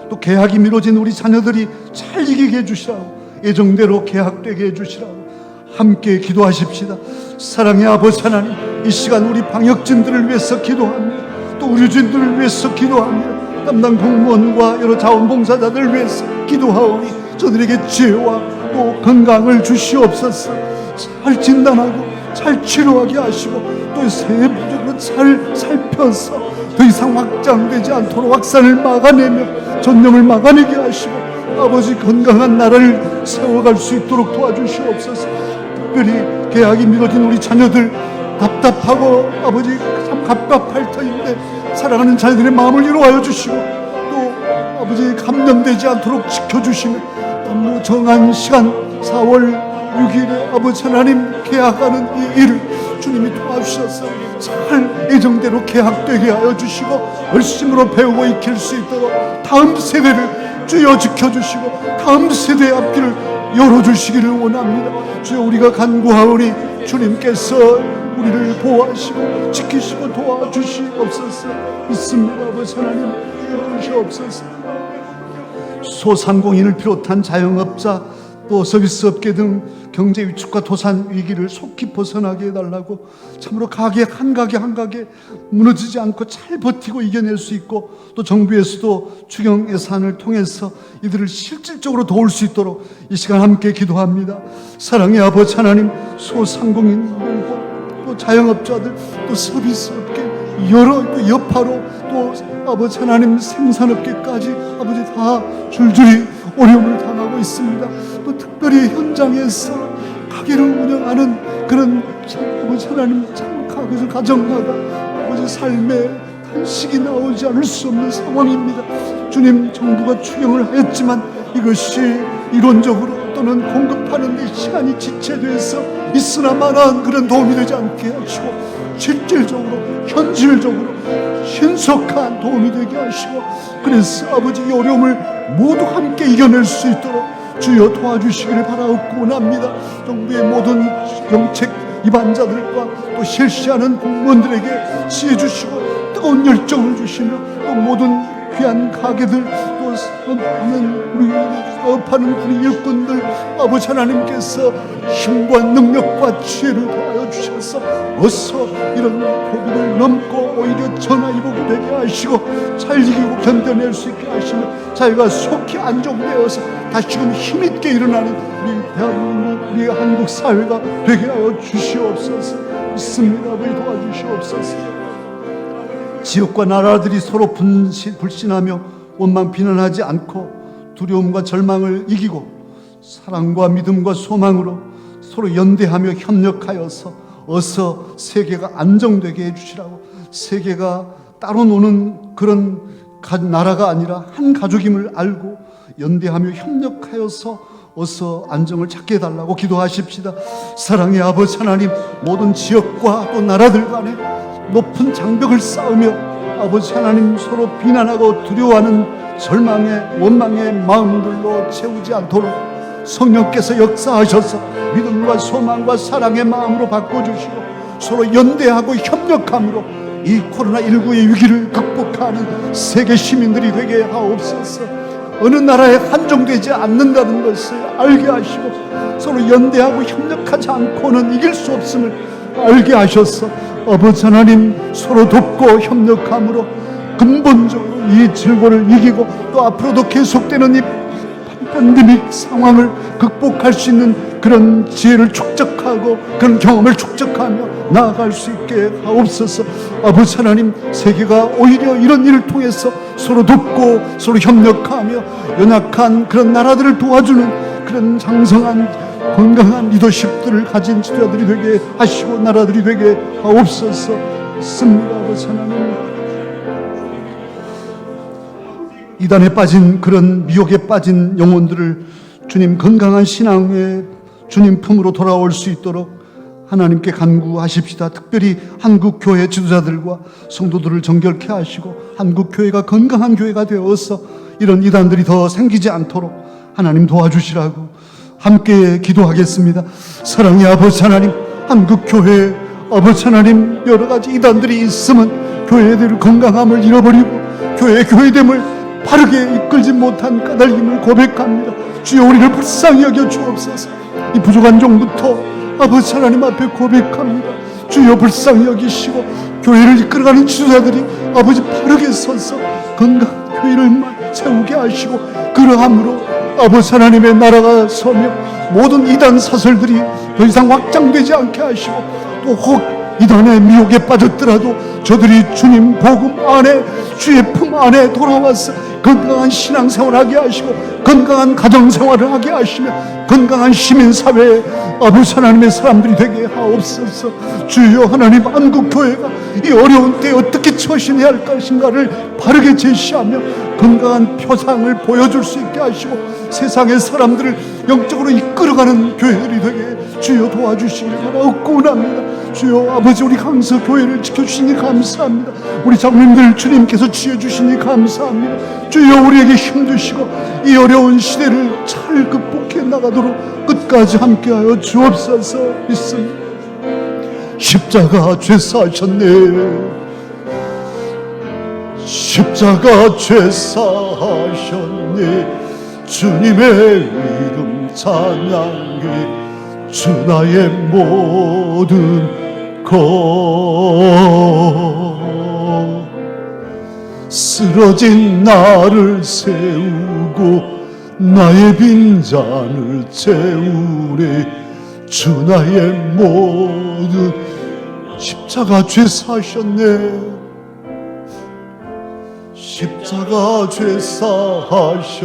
또 계약이 미뤄진 우리 자녀들이 잘 이기게 해주시라고, 예정대로 계약되게 해주시라고 함께 기도하십시다. 사랑의 아버지 하나님, 이 시간 우리 방역진들을 위해서 기도합니다. 또 의료진들을 위해서 기도합니다. 담당 공무원과 여러 자원봉사자들을 위해서 기도하오니 저들에게 지혜와 또 건강을 주시옵소서. 잘 진단하고 잘 치료하게 하시고 또 세부적으로 잘 살펴서 더 이상 확장되지 않도록 확산을 막아내며 전염을 막아내게 하시고 아버지 건강한 나라를 세워갈 수 있도록 도와주시옵소서. 특별히 계약이 미뤄진 우리 자녀들, 답답하고 아버지 참 갑갑할 터인데 사랑하는 자녀들의 마음을 위로하여 주시고 또 아버지 감염되지 않도록 지켜주시며 또 정한 시간 4월 6일에 아버지 하나님 계약하는 이 일을 주님이 도와주셔서 잘 예정대로 계약되게 하여 주시고 열심으로 배우고 익힐 수 있도록 다음 세대를 주여 지켜주시고 다음 세대의 앞길을 열어주시기를 원합니다. 주여, 우리가 간구하오니 주님께서 우리를 보호하시고 지키시고 도와주시옵소서. 믿습니다. 아버지 하나님, 도와주시옵소서. 소상공인을 비롯한 자영업자 또 서비스업계 등 경제 위축과 도산 위기를 속히 벗어나게 해달라고, 참으로 가게 한 가게 무너지지 않고 잘 버티고 이겨낼 수 있고 또 정부에서도 추경 예산을 통해서 이들을 실질적으로 도울 수 있도록 이 시간 함께 기도합니다. 사랑의 아버지 하나님, 소상공인들과 또 자영업자들 또 서비스업계 여러 또 여파로 또 아버지 하나님 생산업계까지 아버지 다 줄줄이 어려움을 당하고 있습니다. 또 특별히 현장에서 가게를 운영하는 그런 아버지 하나님 참 가정마다 아버지 삶에 탄식이 나오지 않을 수 없는 상황입니다. 주님, 정부가 추경을 하였지만 이것이 이론적으로 또는 공급하는 데 시간이 지체돼서 있으나마나 그런 도움이 되지 않게 하시고 실질적으로 현실적으로 신속한 도움이 되게 하시고 그래서 아버지 이 어려움을 모두 함께 이겨낼 수 있도록 주여 도와주시기를 바라옵고 원합니다. 정부의 모든 정책 입안자들과 또 실시하는 공무원들에게 지혜 주시고 뜨거운 열정을 주시며 또 모든 귀한 가게들 또 사업하는 우리 일꾼들 아버지 하나님께서 힘과 능력과 지혜를 더하여 주셔서 어서 이런 고비를 넘고 오히려 전화위복이 되게 하시고 잘 이기고 견뎌낼 수 있게 하시며 자기가 속히 안정되어서 다시금 힘있게 일어나는 우리 대한민국, 우리 한국 사회가 되게 하여 주시옵소서. 있습니다. 아버지 도와주시옵소서. 지역과 나라들이 서로 불신하며 원망 비난하지 않고 두려움과 절망을 이기고 사랑과 믿음과 소망으로 서로 연대하며 협력하여서 어서 세계가 안정되게 해주시라고. 세계가 따로 노는 그런 나라가 아니라 한 가족임을 알고 연대하며 협력하여서 어서 안정을 찾게 해달라고 기도하십시다. 사랑의 아버지 하나님, 모든 지역과 또 나라들 간에 높은 장벽을 쌓으며 아버지 하나님 서로 비난하고 두려워하는 절망의 원망의 마음들로 채우지 않도록 성령께서 역사하셔서 믿음과 소망과 사랑의 마음으로 바꿔주시고 서로 연대하고 협력함으로 이 코로나19의 위기를 극복하는 세계 시민들이 되게 하옵소서. 어느 나라에 한정되지 않는다는 것을 알게 하시고 서로 연대하고 협력하지 않고는 이길 수 없음을 알게 하셔서 아버지 하나님 서로 돕고 협력함으로 근본적으로 이 질고를 이기고 또 앞으로도 계속되는 이 팬데믹 상황을 극복할 수 있는 그런 지혜를 축적하고 그런 경험을 축적하며 나아갈 수 있게 하옵소서. 아버지 하나님, 세계가 오히려 이런 일을 통해서 서로 돕고 서로 협력하며 연약한 그런 나라들을 도와주는 그런 장성한 건강한 리더십들을 가진 지도자들이 되게 하시고 나라들이 되게 하옵소서. 씁니다. 아버지 하나님, 이단에 빠진 그런 미혹에 빠진 영혼들을 주님 건강한 신앙의 주님 품으로 돌아올 수 있도록 하나님께 간구하십시다. 특별히 한국교회 지도자들과 성도들을 정결케 하시고 한국교회가 건강한 교회가 되어서 이런 이단들이 더 생기지 않도록 하나님 도와주시라고 함께 기도하겠습니다. 사랑의 아버지 하나님, 한국교회 아버지 하나님, 여러 가지 이단들이 있으면 교회들 건강함을 잃어버리고 교회의 교회됨을 바르게 이끌지 못한 까닭임을 고백합니다. 주여, 우리를 불쌍히 여겨 주옵소서. 이 부족한 종부터 아버지 하나님 앞에 고백합니다. 주여, 불쌍히 여기시고 교회를 이끌어가는 지도자들이 아버지 바르게 서서 건강한 교회를 세우게 하시고 그러함으로 아버지 하나님의 나라가 서며 모든 이단 사설들이 더 이상 확장되지 않게 하시고 또 혹 이단의 미혹에 빠졌더라도 저들이 주님 복음 안에 주의 품 안에 돌아와서 건강한 신앙생활을 하게 하시고 건강한 가정생활을 하게 하시며 건강한 시민사회에 아버지 하나님의 사람들이 되게 하옵소서. 주여 하나님, 한국교회가 이 어려운 때에 어떻게 처신해야 할 것인가를 바르게 제시하며 건강한 표상을 보여줄 수 있게 하시고 세상의 사람들을 영적으로 이끌어가는 교회들이 되게 주여 도와주시길 바라옵고 원합니다. 주여 아버지, 우리 강서 교회를 지켜주시니 감사합니다. 우리 장로님들 주님께서 지어주시니 감사합니다. 주여, 우리에게 힘주시고 이 어려운 시대를 잘 극복해 나가도록 끝까지 함께하여 주옵소서. 믿습니다. 십자가 죄사하셨네. 십자가 죄사하셨네. 주님의 이름 찬양해. 주 나의 모든 것. 쓰러진 나를 세우고 나의 빈잔을 채우래. 주 나의 모든. 십자가 죄사하셨네. 십자가 죄사하셨네.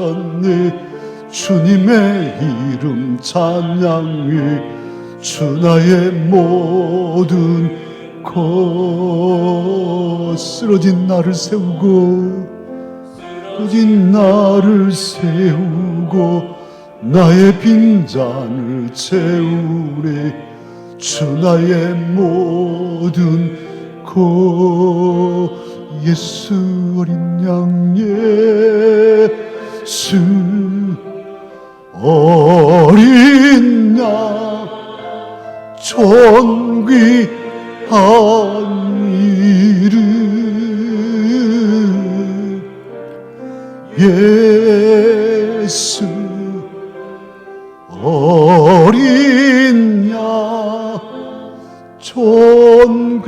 주님의 이름 찬양해. 주 나의 모든 것. 쓰러진 나를 세우고 쓰러진 나를 세우고 나의 빈잔을 채우래. 주 나의 모든 것. 예수 어린 양, 예수 어린 양, 존귀한 이름. 어린 양 존귀하이름.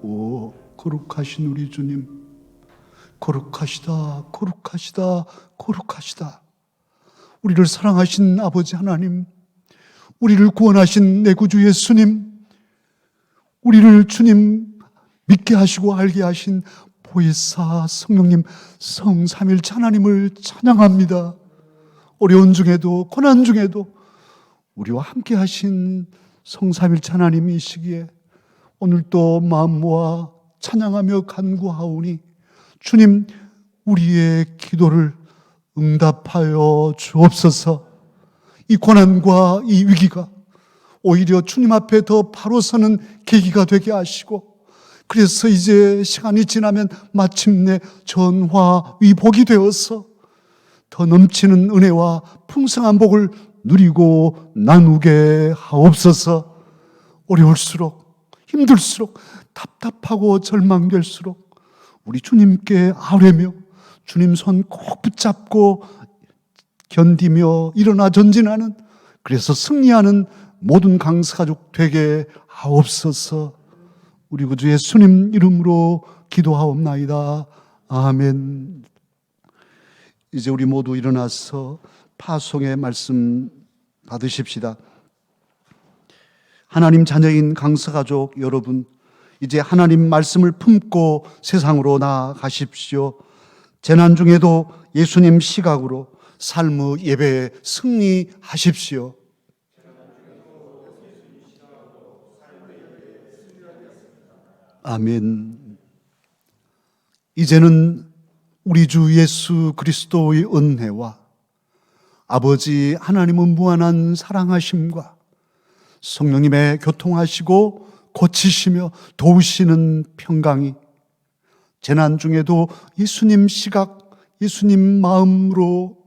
오 거룩하신 우리 주님, 거룩하시다 거룩하시다 거룩하시다. 우리를 사랑하신 아버지 하나님, 우리를 구원하신 내 구주 예수님, 우리를 주님 믿게 하시고 알게 하신 보혜사 성령님, 성삼일체 하나님을 찬양합니다. 어려운 중에도 고난 중에도 우리와 함께 하신 성삼일체 하나님이시기에 오늘 또 마음 모아 찬양하며 간구하오니 주님 우리의 기도를 응답하여 주옵소서. 이 고난과 이 위기가 오히려 주님 앞에 더 바로 서는 계기가 되게 하시고, 그래서 이제 시간이 지나면 마침내 전화위복이 되어서 더 넘치는 은혜와 풍성한 복을 누리고 나누게 하옵소서. 어려울수록 힘들수록 답답하고 절망될수록 우리 주님께 아뢰며 주님 손 꼭 붙잡고 견디며 일어나 전진하는, 그래서 승리하는 모든 강서가족 되게 하옵소서. 우리 구주 예수님 이름으로 기도하옵나이다. 아멘. 이제 우리 모두 일어나서 파송의 말씀 받으십시다. 하나님 자녀인 강서가족 여러분, 이제 하나님 말씀을 품고 세상으로 나아가십시오. 재난 중에도 예수님 시각으로 삶의 예배에 승리하십시오. 아멘. 이제는 우리 주 예수 그리스도의 은혜와 아버지 하나님의 무한한 사랑하심과 성령님의 교통하시고 고치시며 도우시는 평강이 재난 중에도 예수님 시각, 예수님 마음으로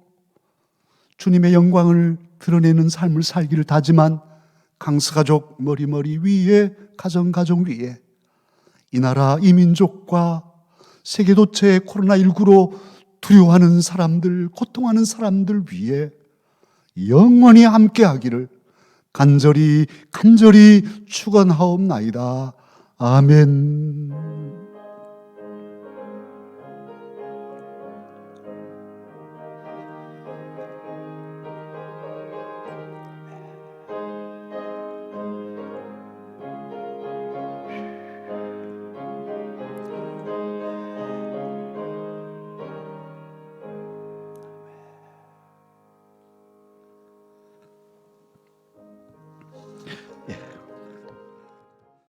주님의 영광을 드러내는 삶을 살기를 다짐한 강서가족 머리머리 위에, 가정가정 위에, 이 나라 이 민족과 세계도처의 코로나19로 두려워하는 사람들, 고통하는 사람들 위에 영원히 함께하기를 간절히 축원하옵나이다. 아멘.